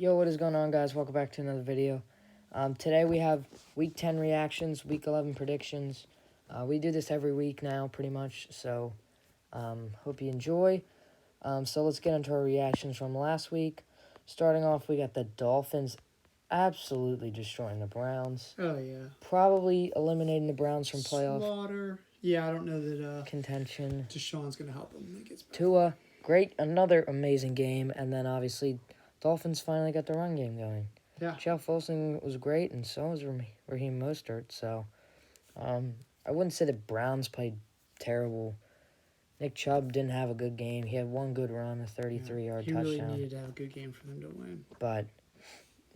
Yo, what is going on, guys? Welcome back to another video. Today we have Week 10 reactions, Week 11 predictions. We do this every week now, pretty much, so hope you enjoy. So let's get into our reactions from last week. Starting off, we got the Dolphins absolutely destroying the Browns. Oh, yeah. Probably eliminating the Browns from playoff Slaughter. Yeah, I don't know that contention. Deshaun's going to help him when he gets back. Tua, great, another amazing game, and then obviously Dolphins finally got the run game going. Yeah. Jeff Wilson was great, and so was Raheem Mostert. So, I wouldn't say the Browns played terrible. Nick Chubb didn't have a good game. He had one good run, a 33-yard touchdown. He really needed to have a good game for them to win. But,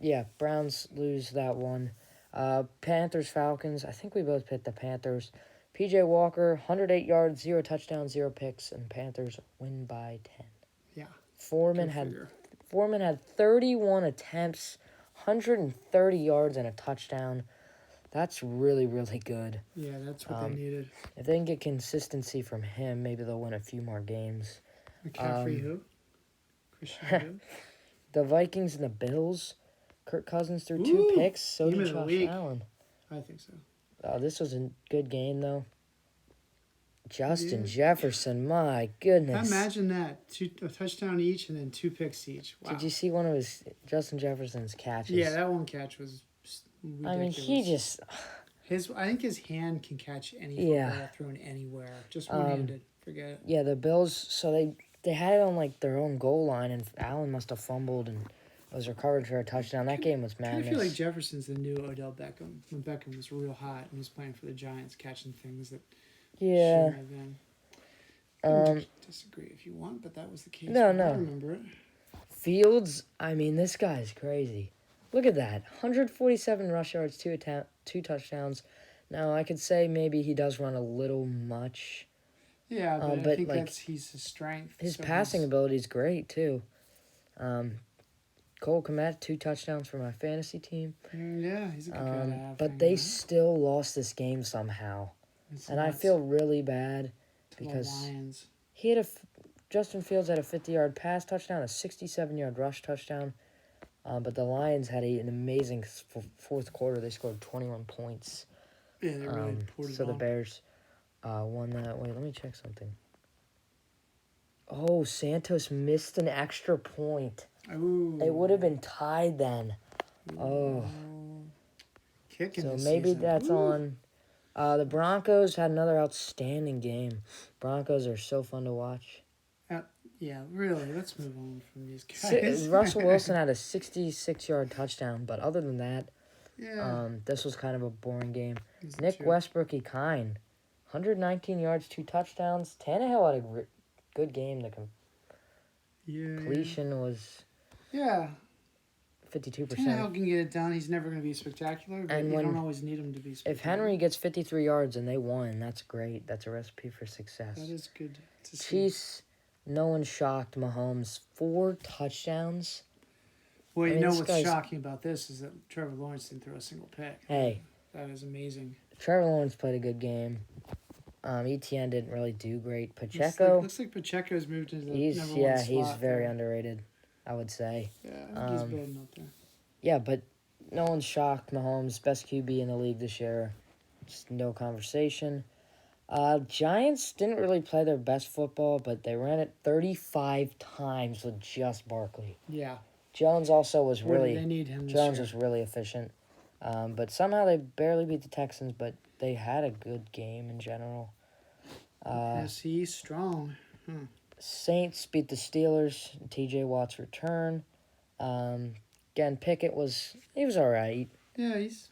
yeah, Browns lose that one. Panthers, Falcons. I think we both picked the Panthers. P.J. Walker, 108 yards, 0 touchdowns, 0 picks, and Panthers win by 10. Yeah. Foreman had 31 attempts, 130 yards, and a touchdown. That's really, really good. Yeah, that's what they needed. If they can get consistency from him, maybe they'll win a few more games. McCaffrey who? Christian who? The Vikings and the Bills. Kirk Cousins threw 2 picks. So did Josh Allen. I think so. This was a good game, though. Justin Jefferson, my goodness. Imagine that. A touchdown each and then 2 picks each. Wow. Did you see one of Justin Jefferson's catches? Yeah, that one catch was ridiculous. I mean, he just... I think his hand can catch any football thrown anywhere. Just one-handed. Forget it. Yeah, the Bills, so they had it on, like, their own goal line, and Allen must have fumbled and was recovered for a touchdown. That game was madness. I feel like Jefferson's the new Odell Beckham. When Beckham was real hot and he was playing for the Giants, catching things that shouldn't have been. Disagree if you want, but that was the case. No. I remember it. Fields, I mean, this guy's crazy. Look at that. 147 rush yards, 2 touchdowns. Now, I could say maybe he does run a little much. Yeah, but I think like, he's his strength. His passing ability is great, too. Cole Kmet, 2 touchdowns for my fantasy team. Yeah, he's a good guy to have. But they still lost this game somehow. And I feel really bad because he had Justin Fields had a 50-yard pass touchdown, a 67-yard rush touchdown. But the Lions had an amazing fourth quarter. They scored 21 points. Yeah, they really poured it So the on. Bears won that. Wait, let me check something. Oh, Santos missed an extra point. Ooh. It would have been tied then. Oh. Kicking So maybe season. that's on. The Broncos had another outstanding game. Broncos are so fun to watch. Yeah, really. Let's move on from these guys. Russell Wilson had a 66-yard touchdown, but other than that, yeah. this was kind of a boring game. Nick Westbrook-Ikine, 119 yards, 2 touchdowns. Tannehill had a good game. The completion was 52%. Tannehill can get it done. He's never going to be spectacular, but you don't always need him to be spectacular. If Henry gets 53 yards and they won, that's great. That's a recipe for success. That is good to see. Chiefs, no one shocked. Mahomes, 4 touchdowns. Well, you know what's shocking about this is that Trevor Lawrence didn't throw a single pick. Hey. That is amazing. Trevor Lawrence played a good game. ETN didn't really do great. Pacheco. Looks like Pacheco's moved into the number 1 slot. He's very underrated, I would say. Yeah, I think he's building up there. Yeah, but no one's shocked. Mahomes, best QB in the league this year. Just no conversation. Giants didn't really play their best football, but they ran it 35 times with just Barkley. Yeah. Jones also was really... They need him this Jones year. was really efficient. But somehow they barely beat the Texans, but they had a good game in general. Yes, he's strong. Saints beat the Steelers. T.J. Watt's return. Again, Pickett was all right. Yeah, he's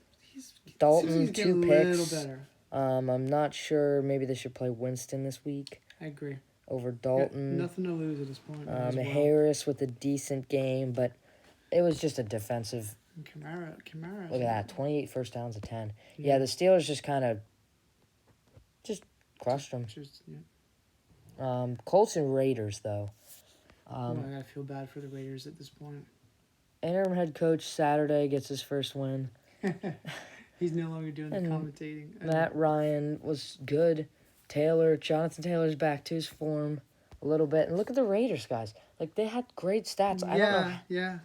Dalton, 2 picks. A little better. I'm not sure. Maybe they should play Winston this week. I agree. Over Dalton. Nothing to lose at this point. Harris with a decent game, but it was just a defensive. Kamara. Look at that, 28 first downs to 10. Yeah, the Steelers just kind of crushed them. Colts and Raiders, though. I gotta feel bad for the Raiders at this point. Interim head coach Saturday gets his first win. He's no longer doing the commentating. Matt Ryan was good. Jonathan Taylor's back to his form a little bit. And look at the Raiders, guys. Like, they had great stats. I don't know. Yeah.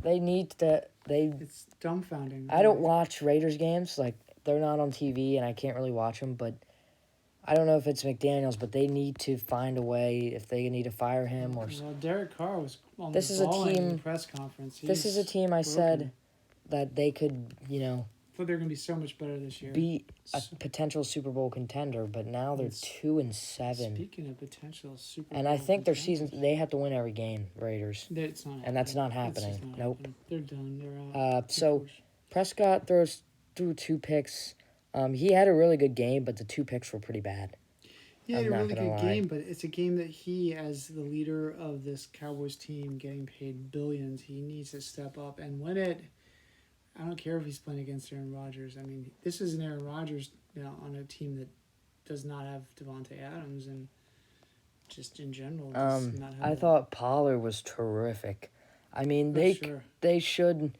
they need to. It's dumbfounding. I don't watch Raiders games. Like, they're not on TV, and I can't really watch them. But I don't know if it's McDaniels, but they need to find a way if they need to fire him or. Well, Derek Carr was on This the is a ball in the team- press conference. This is a He's team I said broken. that they could, Thought they were going to be so much better this year. beat a So- potential Super Bowl contender, but now they're It's- 2-7, Speaking of potential Super and Bowl I think their contenders, season they have to win every game. Raiders. It's not and that's not It's just happening. not Nope. happening. They're done. They're out. So Prescott threw 2 picks. He had a really good game, but the 2 picks were pretty bad. He had I'm a not really gonna good lie. game, but it's a game that he, as the leader of this Cowboys team, getting paid billions, he needs to step up and win it. I don't care if he's playing against Aaron Rodgers. I mean, this is an Aaron Rodgers now on a team that does not have Devontae Adams, and just in general, does not have I thought Pollard was terrific. I mean, for they sure. they should,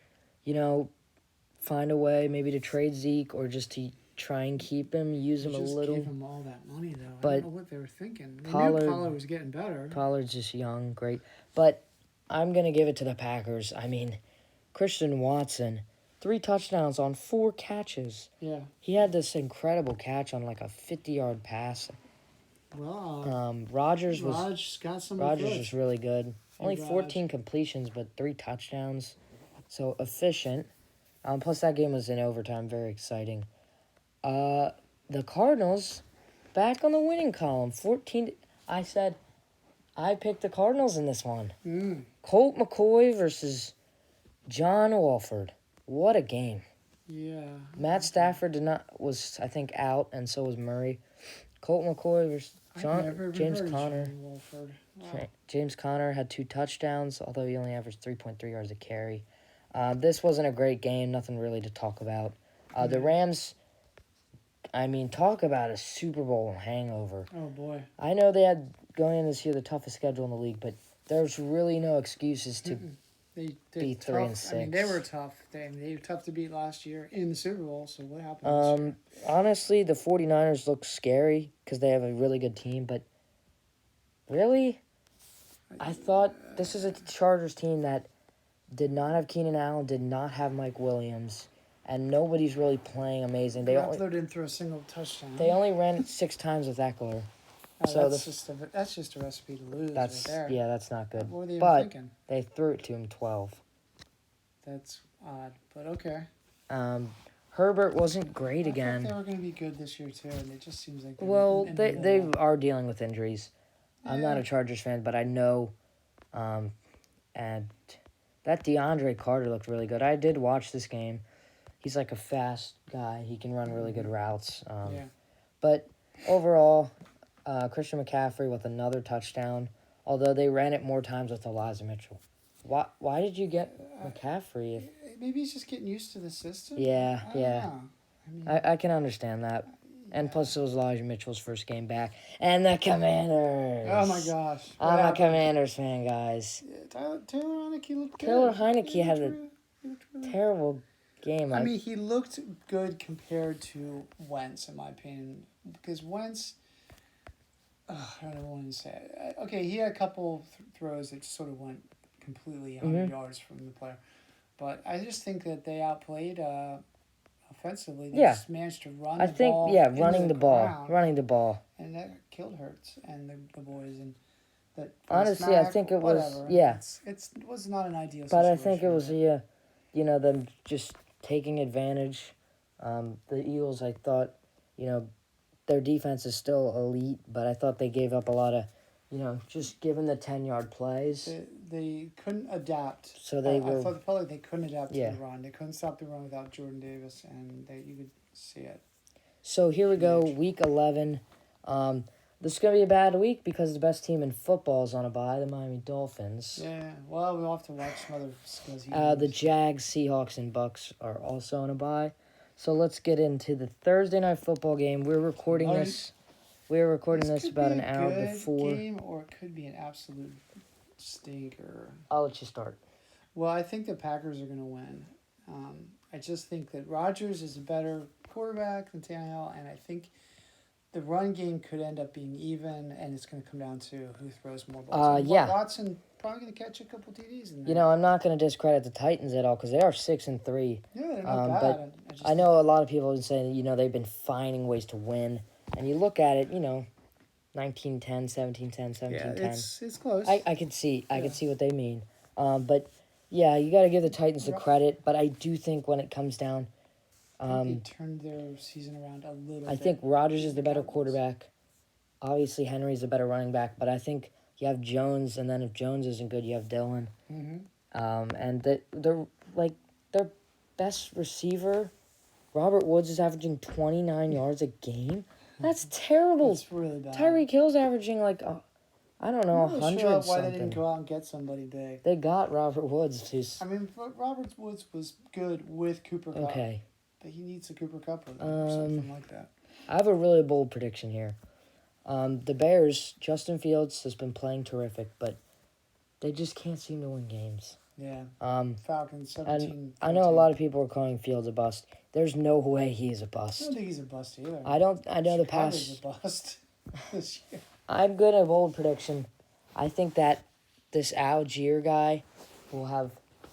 find a way maybe to trade Zeke or just to try and keep him, use him a Just little. give him all that money though. I But don't know what they were thinking. They Pollard- knew Pollard was getting better. Pollard's just young, great. But I'm going to give it to the Packers. I mean, Christian Watson, 3 touchdowns on 4 catches. Yeah. He had this incredible catch on like a 50-yard pass. Well, Rodgers got some. was really good. Only Raj. 14 completions, but 3 touchdowns. So efficient. Plus, that game was in overtime. Very exciting. The Cardinals back on the winning column. 14. I picked the Cardinals in this one. Colt McCoy versus John Wolford. What a game. Yeah. Matt Stafford was I think out, and so was Murray. Colt McCoy versus I've never even James heard of Conner. Johnny Wolford. Wow. James Conner had 2 touchdowns, although he only averaged 3.3 yards a carry. This wasn't a great game, nothing really to talk about. The Rams, I mean, talk about a Super Bowl hangover. Oh boy. I know they had, going in this year, the toughest schedule in the league, but there's really no excuses to... They Be tough. 3 and I mean, they 6. were tough. They were tough to beat last year in the Super Bowl. So what happened? This year? Honestly, the 49ers look scary because they have a really good team, but really, I thought this is a Chargers team that did not have Keenan Allen, did not have Mike Williams, and nobody's really playing amazing. They Garoppolo didn't throw a single touchdown. only ran it 6 times with Eckler. so that's just a recipe to lose. That's right there. that's not good. What were they even But thinking? they threw it to him 12. That's odd, but okay. Herbert wasn't great I again. thought they were going to be good this year too, and it just seems like Well, in they the they middle. are dealing with injuries. I'm not Yeah. a Chargers fan, but I know, and that DeAndre Carter looked really good. I did watch this game. He's like a fast guy. He can run really good routes. Yeah. But overall, Christian McCaffrey with another touchdown. Although they ran it more times with Elijah Mitchell. Why did you get McCaffrey? Maybe he's just getting used to the system. Yeah, I don't yeah. know. I mean, I can understand that. And plus, it was Elijah Mitchell's first game back. And the Commanders. oh my gosh. What I'm a happened? Commanders fan, guys. Yeah, Taylor Heineke looked good. Taylor Heineke He had looked a he looked really Terrible game. I mean, he looked good compared to Wentz, in my opinion, because Wentz. I don't know what to say. Okay, he had a couple throws that just sort of went completely 100 yards from the player, but I just think that they outplayed offensively. They Yeah. just managed to run. I the think, ball yeah, into running the ball. ground, Running the ball. and that killed Hurts and the boys and. That Honestly, I smack, think it was- whatever. yeah. It was not an ideal. But I think it situation. was, them just taking advantage. The Eagles, I thought, their defense is still elite, but I thought they gave up a lot of, just given the 10-yard plays. They couldn't adapt. So they I were, felt like they couldn't adapt Yeah. to the run. They couldn't stop the run without Jordan Davis, and you could see it. so here we go, Huge. week 11. This is going to be a bad week because the best team in football is on a bye, the Miami Dolphins. Yeah. Well, we'll have to watch some other scuzzy The games. Jags, Seahawks, and Bucks are also on a bye. So let's get into the Thursday night football game. We're recording Night. this. We're recording this could about be an a hour good before. game, or it could be an absolute stinker. I'll let you start. Well, I think the Packers are going to win. I just think that Rodgers is a better quarterback than Tannehill, and I think the run game could end up being even, and it's going to come down to who throws more balls. Yeah. Watson probably going to catch a couple TDs in there. You know, I'm not going to discredit the Titans at all because they are 6-3. Yeah, they're not bad. But I know a lot of people have been saying, you know, they've been finding ways to win. And you look at it, you know, 19-10, 17-10, 17-10. Yeah, it's close. I can see what they mean. But yeah, you got to give the Titans the credit. But I do think when it comes down, they turned their season around a little bit. I think Rodgers is the better quarterback. Obviously, Henry's the better running back. But I think you have Jones, and then if Jones isn't good, you have Dillon. Mm-hmm. And they're like their best receiver, Robert Woods, is averaging 29 yards a game. That's terrible. It's really bad. Tyreek Hill's averaging like, I don't know, 100 sure why something. they didn't go out and get somebody big. They got Robert Woods. Who's I mean, Robert Woods was good with Cooper Kupp. okay. But he needs a Cooper Kupp with him or something like that. I have a really bold prediction here. The Bears, Justin Fields has been playing terrific, but they just can't seem to win games. Yeah. And Falcons 17. I know a lot of people are calling Fields a bust. There's no way he's a I bust. don't think he's a bust either. I know the Chicago's past. a bust this year. I'm good at bold prediction. I think that this Algier guy will have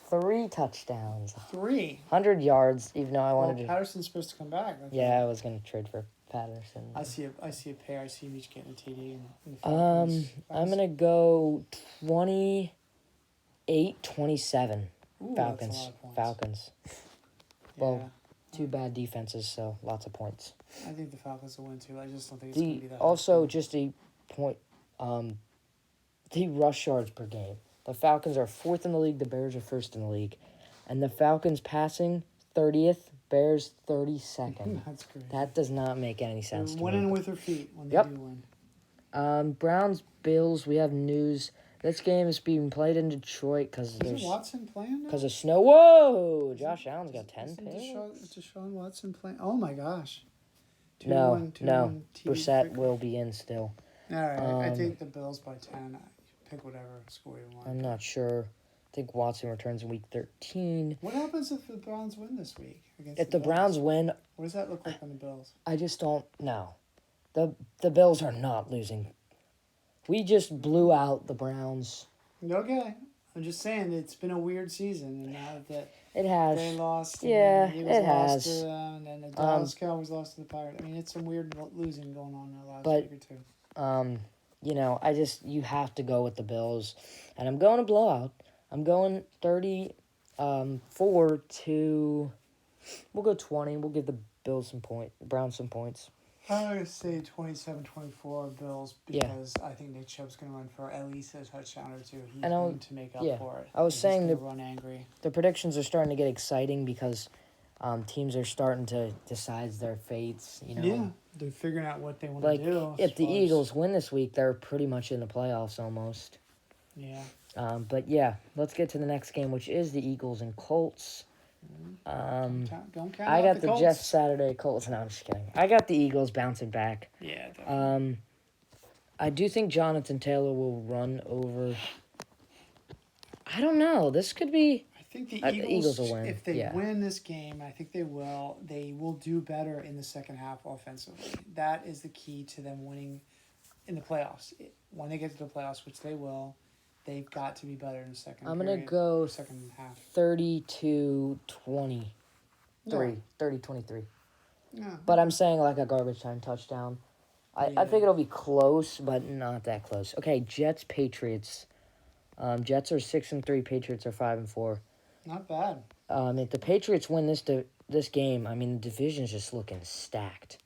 3 touchdowns, 3. 100 yards. Even though I wanted to. Patterson's supposed to come back. Yeah, I was gonna trade for Patterson. I see a pair. I see him each getting a TD. In the Falcons. I'm gonna go 28-27. Ooh, Falcons. That's a lot of points. Falcons. Yeah. Well, 2 bad defenses, so lots of points. I think the Falcons will win too. I just don't think it's going to be that. Also, hard. just a point. The rush yards per game. The Falcons are 4th in the league. The Bears are 1st in the league, and the Falcons passing 30th. Bears 32nd. That's great. That does not make any sense. They're to winning me. with their feet when they Yep. do win. Browns Bills. We have news. This game is being played in Detroit because Isn't there's Watson playing now? because of snow. Whoa! Josh Allen's got 10 Isn't picks. Deshaun Watson playing? Oh my gosh. No. 2-1 TV Brissett pick. will be in still. All right. I Um, think the Bills by 10. Pick whatever score you want. I'm not sure. I think Watson returns in week 13. What happens if the Browns win this week against If the Browns win, What does that look like on the Bills? I just don't know. The Bills are not losing. We just blew out the Browns. Okay. I'm just saying it's been a weird season, and now that It has. they lost, and Yeah, then the Eagles it lost has. to them, and then the Dallas Cowboys lost to the Pirates. I mean, it's some weird losing going on in the last But- week or two. You know, you have to go with the Bills. And I'm going to blowout. I'm going 34 to, we'll go 20. We'll give the Browns some points. I'm going to say 27-24 Bills because I think Nick Chubb's going to run for at least a touchdown or two. He's going to make up for it. I was saying that run angry. The predictions are starting to get exciting because teams are starting to decide their fates, you know. Yeah, they're figuring out what they want Like, to do. if the Eagles win this week, they're pretty much in the playoffs almost. Yeah. But yeah, let's get to the next game, which is the Eagles and Colts. Don't count I out got the Colts. Jets Saturday Colts. No, I'm just kidding. I got the Eagles bouncing back. Yeah, definitely. I do think Jonathan Taylor will run over. I don't know. This could be. I think the Eagles will win. If they Yeah. win this game, I think they will do better in the second half offensively. That is the key to them winning in the playoffs. When they get to the playoffs, which they will, they've got to be better in the second I'm gonna period, go second half. 30-23. No. 30-23. Yeah. But I'm saying like a garbage time touchdown. I think it'll be close, but not that close. Okay, Jets Patriots. Jets are 6-3. Patriots are 5-4. Not bad. If the Patriots win this game, I mean the division's just looking stacked.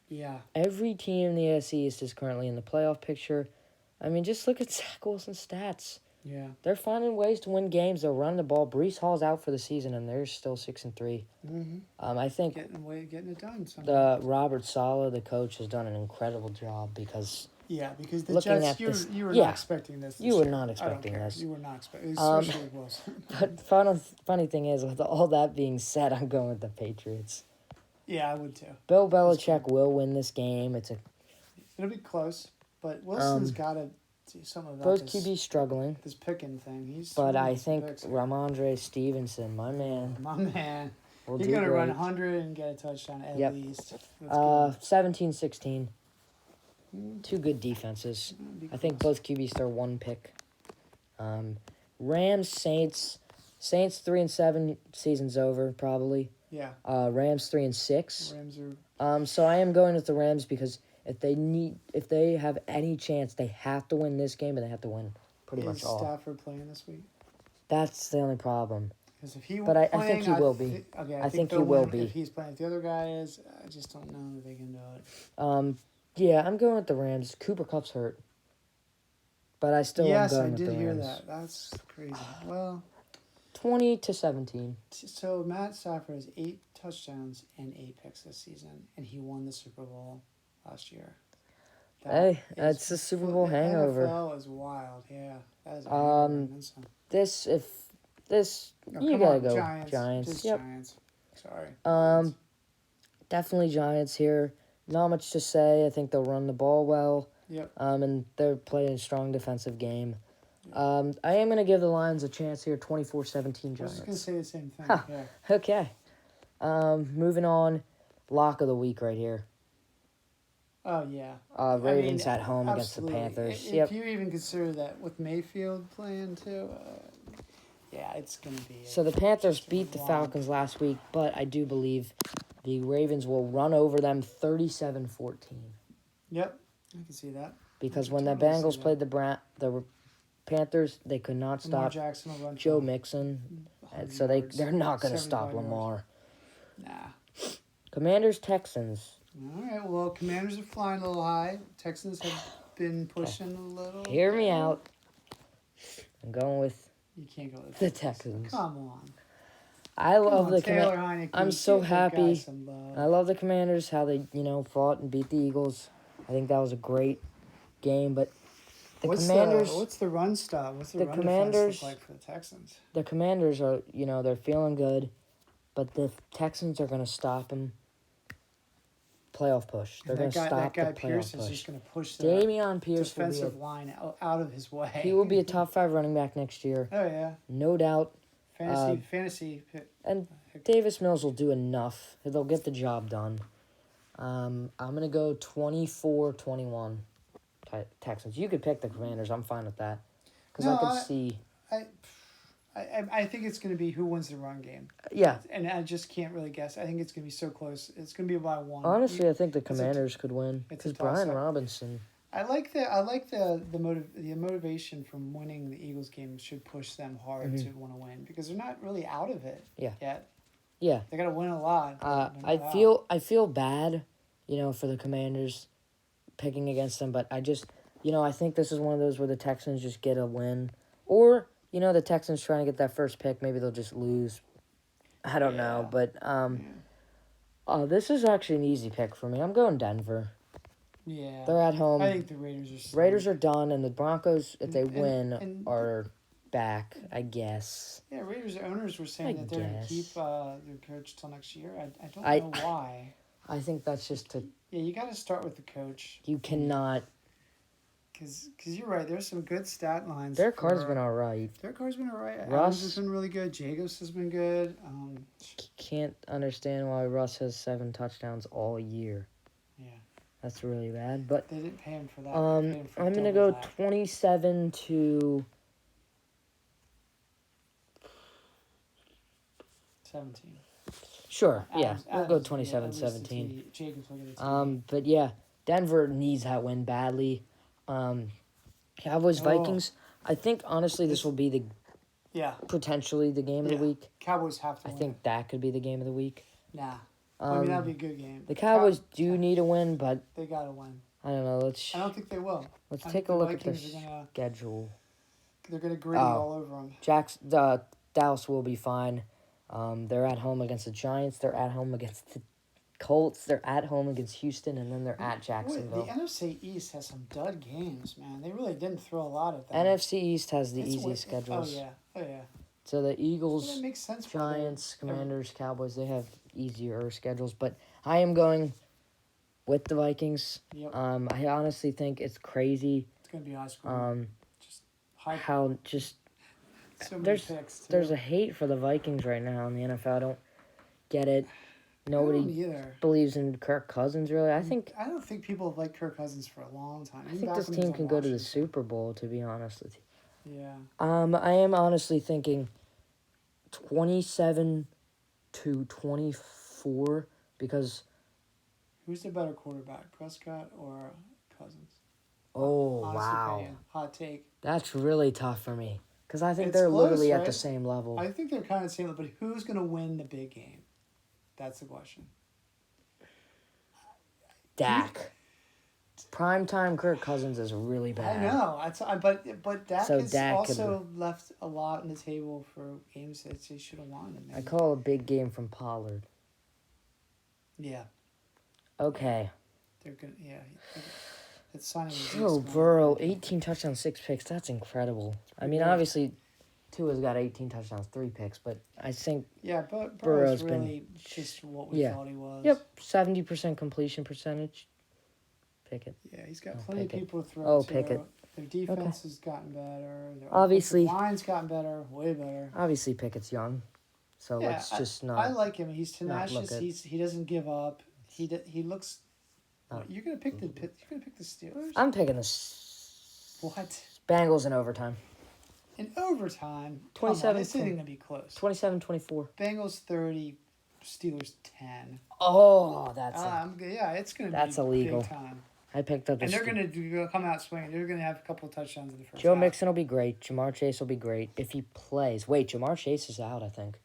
Yeah. Every team in the AFC East is currently in the playoff picture. I mean, just look at Zach Wilson's stats. Yeah. They're finding ways to win games. They'll run the ball. Brees Hall's out for the season, and they're still 6-3. Mm-hmm. I think Getting it done. Somehow. the Robert Saleh, the coach, has done an incredible job because Because the looking Jets, at this- you were yeah. not expecting this. You were year. not I don't expecting care. this. You were not expecting, especially Wilson. But funny thing is, with all that being said, I'm going with the Patriots. Yeah, I would too. Bill Belichick will win this game. It'll be close, but Wilson's got to do something about Both this. QBs struggling, This picking thing. but I throwing some think picks. Ramondre Stevenson, my man, My man. will He's do going to run great. 100 and get a touchdown at Yep. least. That's good. 17-16. Two good defenses. It'd be I think close. both QBs throw one pick. Rams, Saints. Saints 3-7. Season's over probably. Yeah, Rams 3-6. Rams are. So I am going with the Rams because if they have any chance, they have to win this game, and they have to win pretty much Is all. Stafford playing this week? That's the only problem. Because if he But I think he will be. Okay, I think he they'll will win be. If he's playing, if the other guy is, I just don't know if they can do it. Yeah, I'm going with the Rams. Cooper Cup's hurt, but I still am Yes, going I with did the hear Rams. that. That's crazy. Well, 20-17. so Matt Stafford has 8 touchdowns and 8 picks this season, and he won the Super Bowl last year. Hey, is that's a Super Bowl the hangover. NFL is wild. Yeah, that is a hangover. And some. You Come gotta on, go Giants. Giants. Just Yep. Giants. Sorry. Definitely Giants here. Not much to say. I think they'll run the ball well. Yep. And they're playing a strong defensive game. I am gonna give the Lions a chance here. 24-17 I was just gonna Giants. say the same thing. Huh. Yeah. Okay. Moving on. Lock of the week right here. Oh yeah. Ravens at home against the absolutely. Panthers. If Yep. you even consider that with Mayfield playing too, yeah, it's gonna be. So the Panthers just beat the wrong. Falcons last week, but I do believe the Ravens will run over them 37-14. Yep, I can see that. Because I can when the totally see Bengals that. played the Panthers, they could not Lamar stop Jackson will run Joe for Mixon, and 100 so yards, they're not going to 75 stop yards. Lamar. Nah. Commanders Texans. All right. Well, Commanders are flying a little high. Texans have been pushing a little. Hear me bit. out. I'm going with You can't go with the Texans. Come on. I Come love on, the Taylor Commanders. Heineke, I'm so give the guy happy. some love. I love the Commanders, how they, fought and beat the Eagles. I think that was a great game, but Commanders, What's the run stop? What's the the run Commanders- defense look like for the Texans? the Commanders are, they're feeling good, but the Texans are going to stop them. Playoff push. They're going to stop that guy the playoff Pierce is push. just going to push the Damian Pierce will be defensive line out of his way. he will be a top 5 running back next year, Oh yeah, no doubt. fantasy pick. And Davis Mills will do enough. They'll get the job done. I'm going to go 24-21 Texans. You could pick the Commanders. I'm fine with that. Because No, I could see... I think it's going to be who wins the run game, Yeah. and I just can't really guess. I think it's going to be so close. It's going to be by one. Honestly, I think the a t- Commanders could win. it's a Because Brian toss-up. Robinson... I like the motivation from winning the Eagles game should push them hard to want to win because they're not really out of it Yeah. yet. Yeah. They got to win a lot. but they're not out. I feel bad, for the Commanders picking against them, but I just, I think this is one of those where the Texans just get a win. Or, the Texans trying to get that first pick, maybe they'll just lose. I don't know, but this is actually an easy pick for me. I'm going Denver. Yeah. They're at home. I think the Raiders are. Raiders are done, and the Broncos, if they And- win, and- are back, I guess. Yeah, Raiders owners were saying I that they're going to guess. keep their coach till next year. I don't I- know why. I think that's just to... Yeah, you got to start with the coach You cannot... because you're right. There's some good stat lines. Derek Carr's been all right. Derek Carr's been all right. Russ- Adams has been really good. Jacobs has been good. Can't understand why Russ has 7 touchdowns all year. Yeah, That's really bad. But they didn't pay him for that. They paid him for I'm gonna double go that. 27-17. 17. Sure, yeah, Adams- we'll go Adams will get at least a 27-17. TD. Jacobs will get a TD. But yeah, Denver needs that win badly. Cowboys Oh. Vikings. I think honestly this will be Yeah, potentially the game of the Yeah. week. Cowboys have to I win. think that could be the game of the week. Nah. I mean, that'd Um, be a good game. the Cowboys do need a win, but They got to win. I don't know. Let's I don't think they will. let's I take think a the look at the Vikings are gonna- schedule. They're going to gritty Oh. all over them. Dallas will be fine. They're at home against the Giants. They're at home against the Colts. They're at home against Houston, and then they're at Jacksonville. The NFC East has some dud games, man. They really didn't throw a lot at them. NFC East has the It's easiest wi- schedules. Oh yeah. So the Well, Eagles, that makes sense. for them. Giants, Commanders, Cowboys, they have easier schedules. But I am going with the Vikings. Yep. I honestly think it's crazy It's going to be high scoring. Just high. how just So many there's picks. Too. there's a hate for the Vikings right now in the NFL. I don't get it. I don't Nobody either. believes in Kirk Cousins, really. I don't think people have liked Kirk Cousins for a long time. I Even think back this when he was team on can go to the Washington. Super Bowl, to be honest with you. Yeah. I am honestly thinking 27-24 because Who's the better quarterback, Prescott or Cousins? oh Honest wow, opinion. Hot take. that's really tough for me because I think It's they're close, literally at the right? same level. I think they're kind of the same, but who's going to win the big game? That's the question. Dak. Primetime Kirk Cousins is really bad. I know. But Dak So has Dak could also left a lot on the table for games that he should have won. I call a big game from Pollard. Yeah, Okay. they're gonna. Yeah, that's signing. Joe Burrow, 18 touchdowns, 6 picks. That's incredible. I mean, good. obviously, Tua's got 18 touchdowns, 3 picks, but I think Yeah, but Burrow's Burrow's really just what we yeah. thought he was. Yep, 70% completion percentage. Pickett. Yeah, he's got Oh, plenty of Pickett. people to throw Oh, to. Pickett. Their defense has gotten better. Their Obviously- offensive line's gotten better, way better. Obviously, Pickett's young, so Yeah, let's just not. I like him. He's not look tenacious. at- He doesn't give up. He looks. Oh. You're gonna pick the Steelers. I'm picking the What? Bengals in overtime. In overtime, 27 this isn't gonna be close. 27-24. Bengals 30, Steelers 10. Oh, that's It's gonna That's be illegal. big time. I picked up the And they're gonna come out swinging. They're gonna have a couple of touchdowns in the first Joe half. Mixon will be great. Jamar Chase will be great if he plays. Wait, Jamar Chase is out, I think.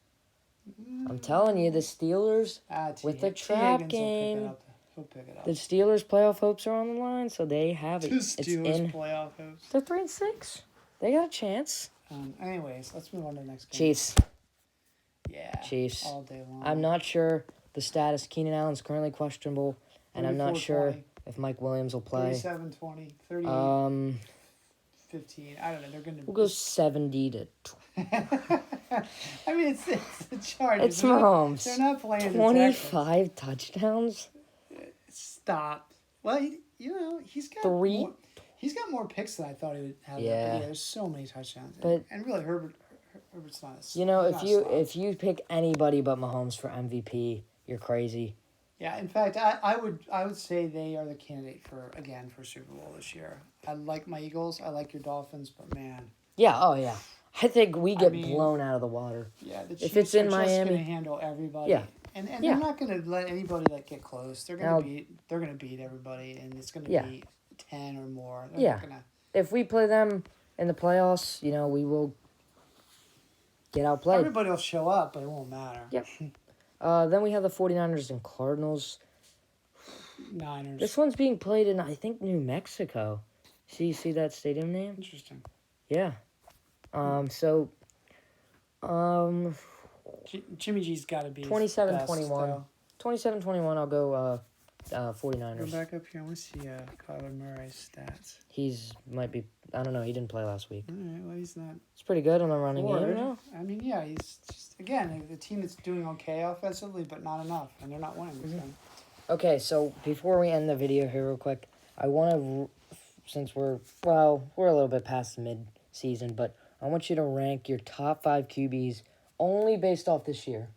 I'm telling you, the Steelers, with the trap game, He'll pick it up. the Steelers' playoff hopes are on the line, so they have it. The It's Steelers in. playoff hopes. They're 3-6. They got a chance. Anyways, let's move on to the next game. Chiefs. Yeah. Chiefs. All day long. I'm not sure the status. Keenan Allen's currently questionable, and I'm not sure 34-20, if Mike Williams will play. 37-20, 38, Um, 15. I don't know. They're going to. we'll go 70 to. I mean, it's the Chargers. It's Mahomes. They're not playing the Texans. 25 touchdowns. Stop. Well, he's got Three. More, he's got more picks than I thought he would have. Yeah. There's so many touchdowns. But- and really, Herbert's not. You know, he's not a slouch. if you pick anybody but Mahomes for MVP, you're crazy. Yeah, in fact, I would say they are the candidate for Super Bowl this year. I like my Eagles. I like your Dolphins, but man, Yeah. Oh yeah. I think we get mean- blown out of the water. yeah, the If Chiefs it's in are just Miami- going to handle everybody. Yeah. And Yeah. they're not going to let anybody get close. They're Now- going to beat everybody, and it's going to Yeah. be 10 or more. They're Yeah. not gonna, If we play them in the playoffs, we will get outplayed. everybody will show up, but it won't matter. Yep. Then we have the 49ers and Cardinals. Niners. This one's being played in, I think, New Mexico. See that stadium name? Interesting. Yeah. So, Jimmy G's got to be 27-21. 27-21, I'll go 49ers. Go back up here. I want to see Kyler Murray's stats. I don't know, he didn't play last week. All right, well, he's not It's pretty good on the running game, bored. no? I mean, yeah, he's just, again, the team that's doing okay offensively, but not enough, and they're not winning. Mm-hmm. So. Okay, so before we end the video here real quick, I want to, since we're a little bit past the mid-season, but I want you to rank your top 5 QBs only based off this year.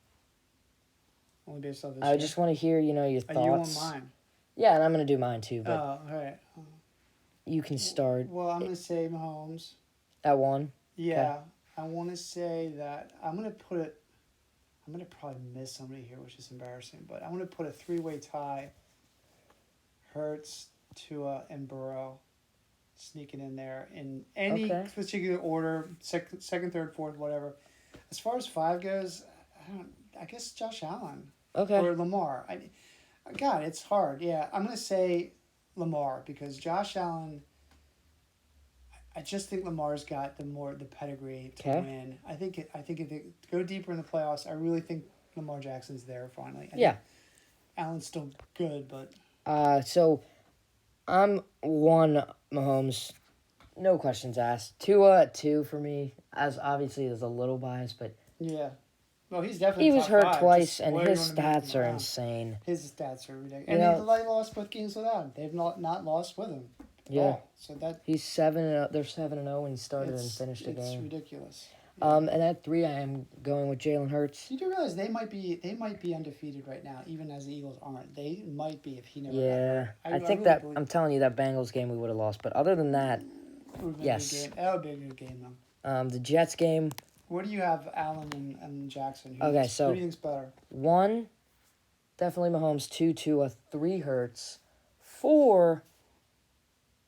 Only based off this I year. just want to hear, your You thoughts. want mine? Yeah, and I'm going to do mine too, Oh, but all right. you can start Well, I'm going to say Mahomes. at 1. Yeah, I want to say that I'm going to probably miss somebody here, which is embarrassing, but I'm going to put a 3-way tie. Hurts, Tua, and Burrow sneaking in there in any Okay. particular order, second, third, fourth, whatever. As far as 5 goes, I guess Josh Allen Okay. or Lamar. God, it's hard. Yeah, I'm going to say Lamar because Josh Allen. I just think Lamar's got the pedigree to Okay. win. I think if they go deeper in the playoffs, I really think Lamar Jackson's there finally. I Yeah. think Allen's still good, but So I'm 1 Mahomes, no questions asked. Tua at 2 for me, as obviously there's a little bias, but yeah. Well, he's definitely he was top hurt 5, twice, just and where you his wanna make stats him are around. insane. His stats are ridiculous, You and know- they lost both games without him. They've not lost with him. at Yeah. all. So that He's 7-0. They're 7-0 when he started and it's finished the game. ridiculous. And at 3, I am going with Jalen Hurts. You do realize they might be undefeated right now, even as the Eagles aren't. They might be if he never got Yeah, hurt. I think really that believe I'm telling you that Bengals game we would have lost. But other than that, it would've been yes. a good game. That would be a good game though. the Jets game, What do you have, Allen and Jackson? Okay, Who so- do you think's better? 1, definitely Mahomes. 2, Tua. 3, Hurts. 4,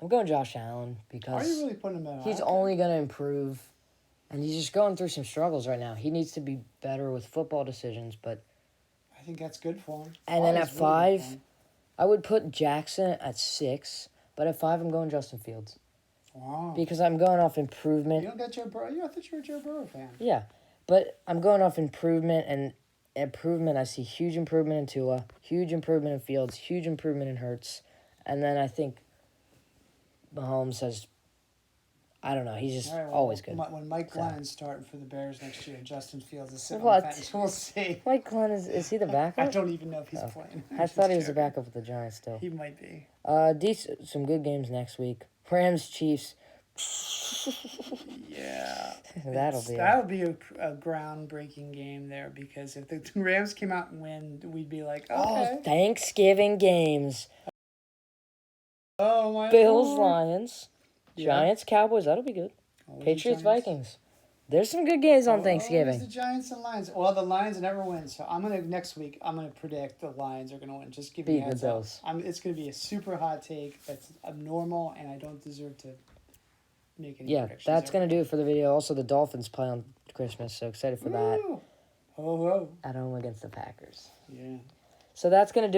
I'm going Josh Allen Are you because really putting him at? he's only going to improve. And he's just going through some struggles right now. He needs to be better with football decisions. But I think that's good for him. And then Five's at really good 5, for him. I would put Jackson at 6. But at 5, I'm going Justin Fields. Wow. Because I'm going off You improvement. don't got Joe Burrow. I thought you were a Joe Burrow fan. Yeah, but I'm going off improvement and improvement. I see huge improvement in Tua, huge improvement in Fields, huge improvement in Hurts, and then I think Mahomes has. I don't know. He's just All right, well, always good. When Mike So. Glennon's starting for the Bears next year, Justin Fields is sitting What? on the fence. We'll see. Mike Glenn is he the I backup? don't even know if he's playing. I thought he was the backup with the Giants still. He might be. Some good games next week. Rams Chiefs. Yeah. That'll be a groundbreaking game there because if the Rams came out and win, we'd be like, Oh, okay. Thanksgiving games. Oh my Bills Lord. Lions. Yeah. Giants Cowboys. That'll be good. Always the Patriots Giants. Vikings. There's some good games on Always Thanksgiving. the Giants and Lions. Well, the Lions never win, so next week I'm gonna predict the Lions are gonna win. Just give Beat you a the heads up. Bills. It's gonna be a super hot take that's abnormal, and I don't deserve to make any Yeah, predictions. that's there. going to do it for the video. Also, the Dolphins play on Christmas, so excited for that. Woo! Ho ho. At home against the Packers. Yeah. So that's going to do